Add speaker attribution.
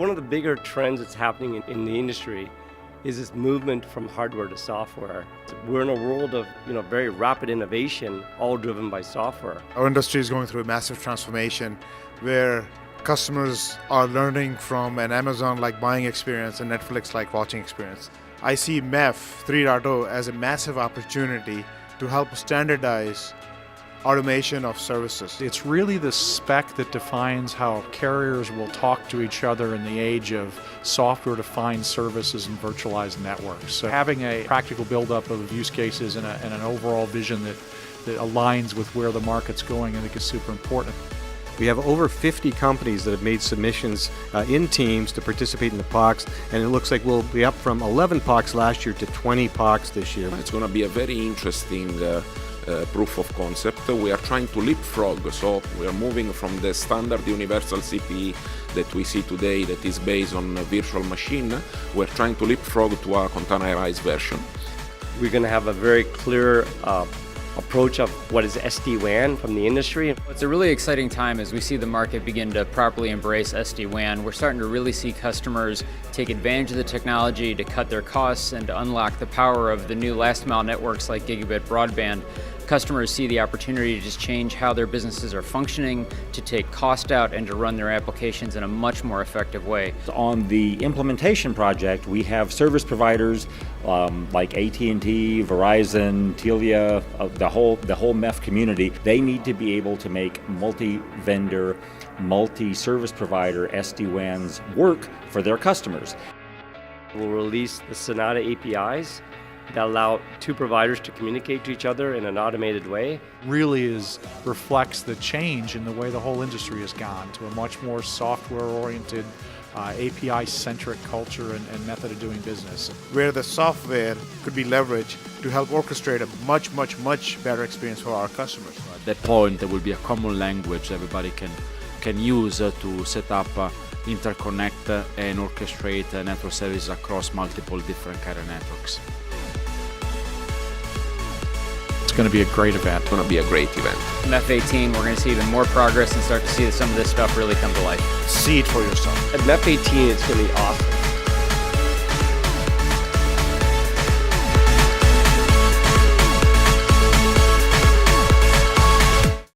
Speaker 1: One of the bigger trends that's happening in the industry is this movement from hardware to software. We're in a world of very rapid innovation, all driven by software.
Speaker 2: Our industry is going through a massive transformation where customers are learning from an Amazon-like buying experience and Netflix-like watching experience. I see MEF 3.0 as a massive opportunity to help standardize automation of services.
Speaker 3: It's really the spec that defines how carriers will talk to each other in the age of software-defined services and virtualized networks. So having a practical buildup of use cases and an overall vision that aligns with where the market's going, I think is super important.
Speaker 4: We have over 50 companies that have made submissions in teams to participate in the POCs, and it looks like we'll be up from 11 POCs last year to 20 POCs this year.
Speaker 5: It's going to be a very interesting proof of concept. We are trying to leapfrog, so we are moving from the standard universal CPE that we see today that is based on a virtual machine. We're trying to leapfrog to a containerized version.
Speaker 1: We're going to have a very clear approach of what is SD-WAN from the industry.
Speaker 6: It's a really exciting time as we see the market begin to properly embrace SD-WAN. We're starting to really see customers take advantage of the technology to cut their costs and to unlock the power of the new last mile networks like gigabit broadband. Customers see the opportunity to just change how their businesses are functioning, to take cost out and to run their applications in a much more effective way.
Speaker 7: On the implementation project, we have service providers like AT&T, Verizon, Telia, the whole MEF community. They need to be able to make multi-vendor, multi-service provider SD-WANs work for their customers.
Speaker 1: We'll release the Sonata APIs that allow two providers to communicate to each other in an automated way.
Speaker 3: Really reflects the change in the way the whole industry has gone to a much more software-oriented, API-centric culture and method of doing business.
Speaker 2: Where the software could be leveraged to help orchestrate a much better experience for our customers.
Speaker 8: At that point, there will be a common language everybody can use to set up, interconnect and orchestrate network services across multiple different kind of networks.
Speaker 3: It's going to be a great event.
Speaker 5: It's going to be a great event.
Speaker 6: MEF18, we're going to see even more progress and start to see some of this stuff really come to life.
Speaker 2: See it for yourself.
Speaker 1: At MEF18, it's going to be awesome.